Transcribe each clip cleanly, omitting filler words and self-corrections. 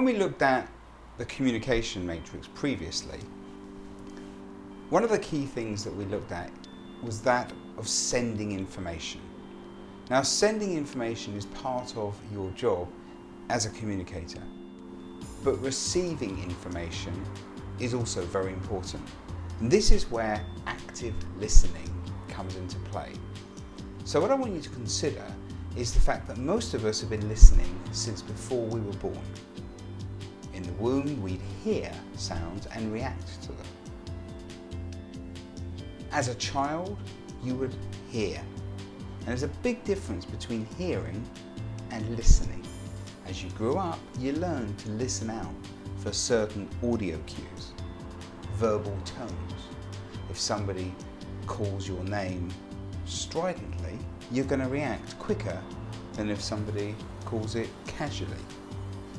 we looked at the communication matrix previously, one of the key things that we looked at was that of sending information. Now, sending information is part of your job as a communicator, but receiving information is also very important. And this is where active listening comes into play. So what I want you to consider is the fact that most of us have been listening since before we were born. In the womb, we'd hear sounds and react to them. As a child, you would hear. And there's a big difference between hearing and listening. As you grew up, you learned to listen out for certain audio cues, verbal tones. If somebody calls your name stridently, you're going to react quicker than if somebody calls it casually.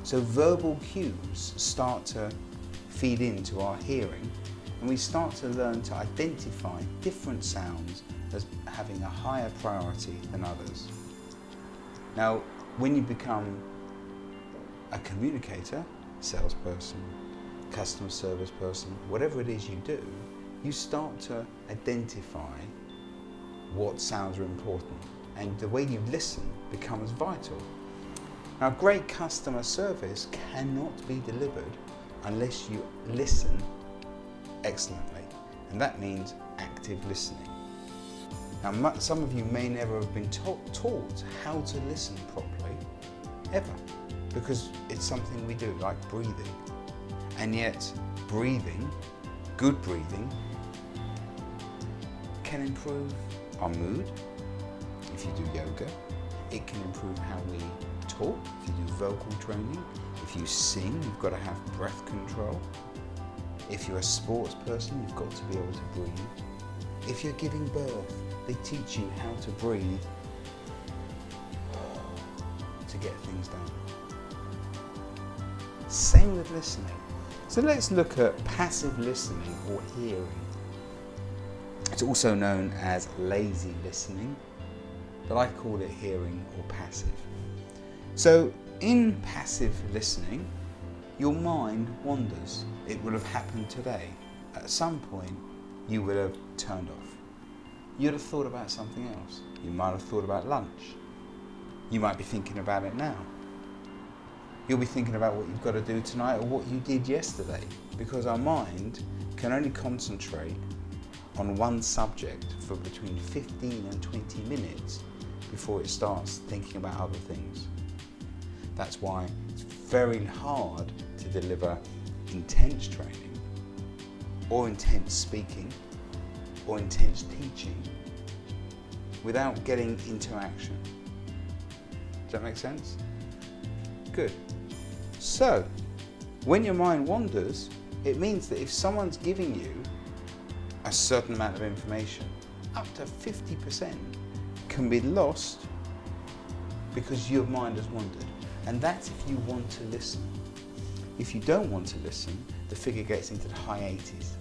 So verbal cues start to feed into our hearing, and we start to learn to identify different sounds as having a higher priority than others. Now, when you become a communicator, salesperson, customer service person, whatever it is you do, you start to identify what sounds are important, and the way you listen becomes vital. Now, great customer service cannot be delivered unless you listen excellently, and that means active listening. Now, some of you may never have been taught how to listen properly, ever, because it's something we do, like breathing. And yet, breathing, good breathing, can improve our mood. If you do yoga, it can improve how we talk. If you do vocal training, if you sing, you've got to have breath control. If you're a sports person, you've got to be able to breathe. If you're giving birth, they teach you how to breathe to get things done. Same with listening. So let's look at passive listening or hearing. It's also known as lazy listening, but I call it hearing or passive. So in passive listening, your mind wanders. It will have happened today. At some point, you will have turned off. You'd have thought about something else. You might have thought about lunch. You might be thinking about it now. You'll be thinking about what you've got to do tonight or what you did yesterday, because our mind can only concentrate on one subject for between 15 and 20 minutes before it starts thinking about other things. That's why it's very hard to deliver intense training or intense speaking or intense teaching without getting into action. Does that make sense? Good. So, when your mind wanders, it means that if someone's giving you a certain amount of information, up to 50% can be lost because your mind has wandered. And that's if you want to listen. If you don't want to listen, the figure gets into the high 80s.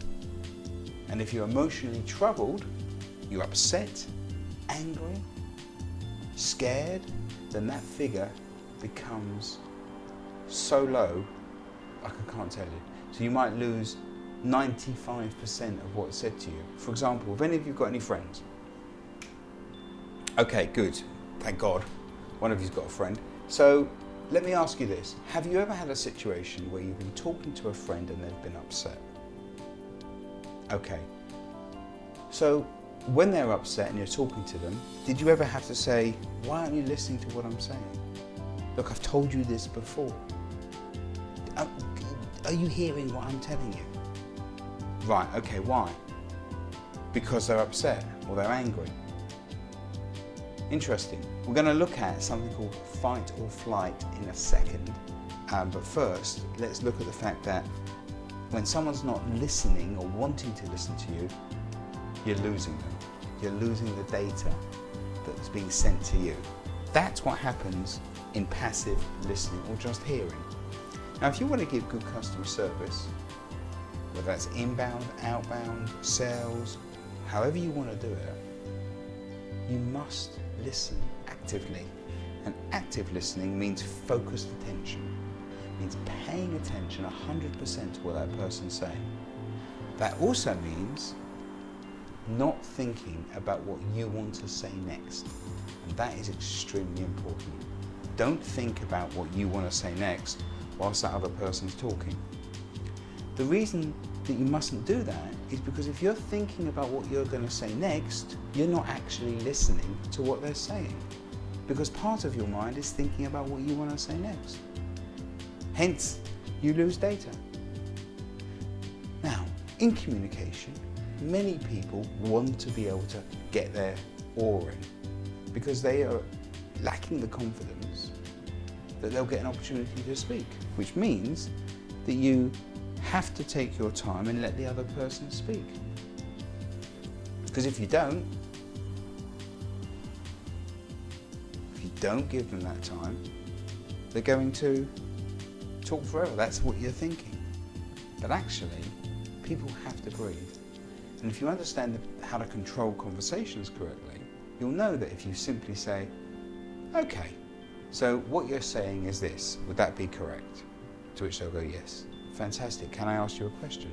And if you're emotionally troubled, you're upset, angry, scared, then that figure becomes so low, like I can't tell you. So you might lose 95% of what's said to you. For example, have any of you got any friends? Okay, good. Thank God. One of you's got a friend. So let me ask you this. Have you ever had a situation where you've been talking to a friend and they've been upset? Okay. So when they're upset and you're talking to them, did you ever have to say, why aren't you listening to what I'm saying? Look, I've told you this before. Are you hearing what I'm telling you? Right, okay, why? Because they're upset or they're angry. Interesting. We're going to look at something called fight or flight in a second. But first, let's look at the fact that when someone's not listening or wanting to listen to you, you're losing them. You're losing the data that's being sent to you. That's what happens in passive listening or just hearing. Now, if you want to give good customer service, whether that's inbound, outbound, sales, however you want to do it, you must listen actively. And active listening means focused attention. means paying attention 100% to what that person's saying. That also means not thinking about what you want to say next. And that is extremely important. Don't think about what you want to say next whilst that other person's talking. The reason that you mustn't do that is because if you're thinking about what you're going to say next, you're not actually listening to what they're saying. Because part of your mind is thinking about what you want to say next. Hence, you lose data. Now, in communication, many people want to be able to get their oar in because they are lacking the confidence that they'll get an opportunity to speak, which means that you have to take your time and let the other person speak. Because if you don't give them that time, they're going to talk forever. That's what you're thinking. But actually, people have to breathe. And if you understand how to control conversations correctly, you'll know that if you simply say, okay, so what you're saying is this, would that be correct? To which they'll go, yes. Fantastic, can I ask you a question?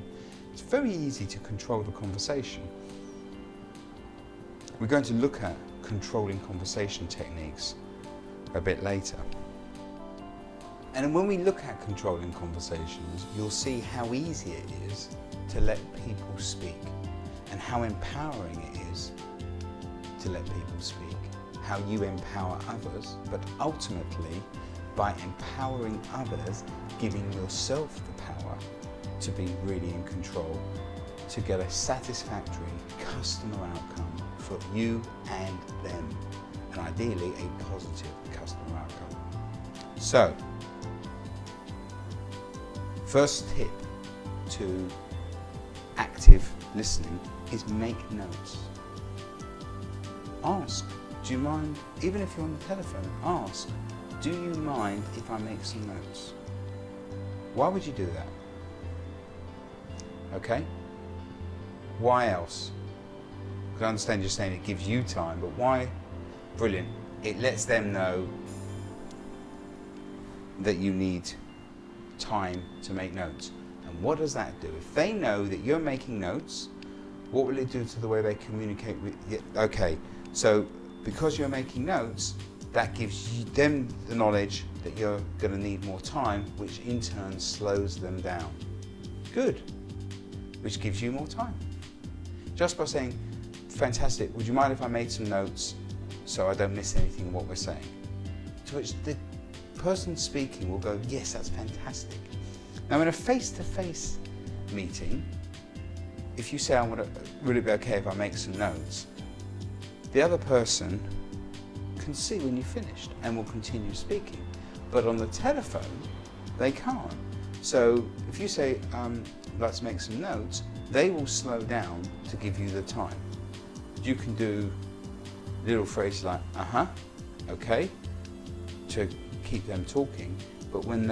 It's very easy to control the conversation. We're going to look at controlling conversation techniques a bit later. And when we look at controlling conversations, you'll see how easy it is to let people speak and how empowering it is to let people speak, how you empower others, but ultimately by empowering others, giving yourself the power to be really in control, to get a satisfactory customer outcome for you and them, and ideally a positive customer outcome. So, first tip to active listening is make notes. Ask, do you mind, even if you're on the telephone, ask, do you mind if I make some notes? Why would you do that? Okay? Why else? Because I understand you're saying it gives you time, but why? Brilliant. It lets them know that you need time to make notes. And what does that do? If they know that you're making notes, what will it do to the way they communicate with you? Okay, so because you're making notes, that gives them the knowledge that you're going to need more time, which in turn slows them down. Good. Which gives you more time. Just by saying, fantastic, would you mind if I made some notes so I don't miss anything in what we're saying? To which the person speaking will go, yes, that's fantastic. Now in a face-to-face meeting, if you say, would it be okay if I make some notes? The other person can see when you've finished and will continue speaking. But on the telephone, they can't. So if you say, let's make some notes, they will slow down to give you the time. You can do little phrases like, okay, to keep them talking. But when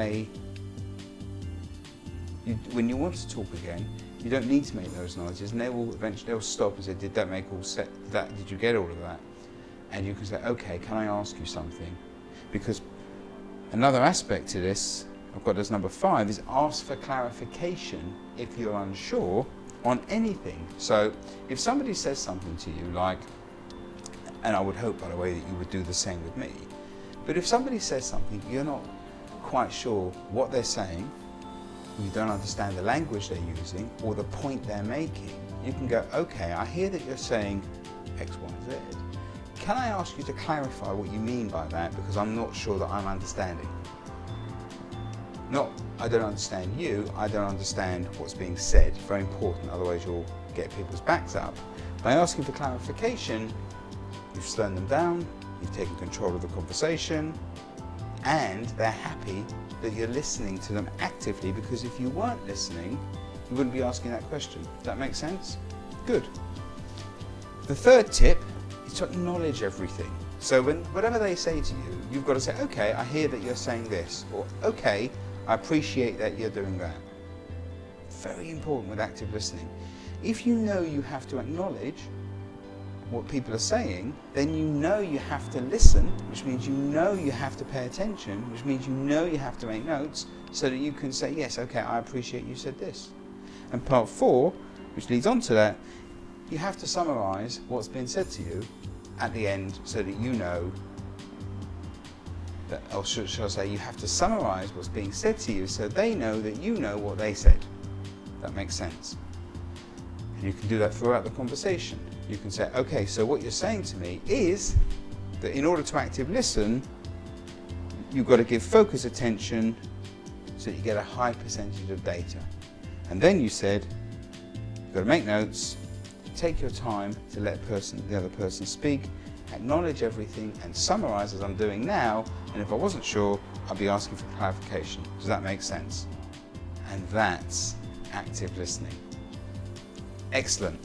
you want to talk again, you don't need to make those noises, and they will eventually stop and say, did that make all set? Did you get all of that? And you can say, okay, can I ask you something? Because another aspect to this, I've got as number 5, is ask for clarification if you're unsure on anything. So if somebody says something to you like, and I would hope, by the way, that you would do the same with me, but if somebody says something, you're not quite sure what they're saying, you don't understand the language they're using or the point they're making, you can go, okay, I hear that you're saying X, Y, Z. Can I ask you to clarify what you mean by that, because I'm not sure that I'm understanding. Not, I don't understand you, I don't understand what's being said. Very important, otherwise you'll get people's backs up. By asking for clarification, you've slowed them down, you've taken control of the conversation, and they're happy that you're listening to them actively, because if you weren't listening, you wouldn't be asking that question. Does that make sense? Good. The third tip is to acknowledge everything. So whatever they say to you, you've got to say, okay, I hear that you're saying this, or okay, I appreciate that you're doing that. Very important with active listening. If you know you have to acknowledge, what people are saying, then you know you have to listen, which means you know you have to pay attention, which means you know you have to make notes, so that you can say, yes, okay, I appreciate you said this. And part 4, which leads on to that, you have to summarise what's been said to you at the end, so that you know that, or should I say, you have to summarise what's being said to you so they know that you know what they said. That makes sense. And you can do that throughout the conversation. You can say, okay, so what you're saying to me is that in order to actively listen, you've got to give focused attention so that you get a high percentage of data. And then you said, you've got to make notes, take your time to let the other person speak, acknowledge everything and summarise as I'm doing now, and if I wasn't sure, I'd be asking for clarification. Does that make sense? And that's active listening. Excellent.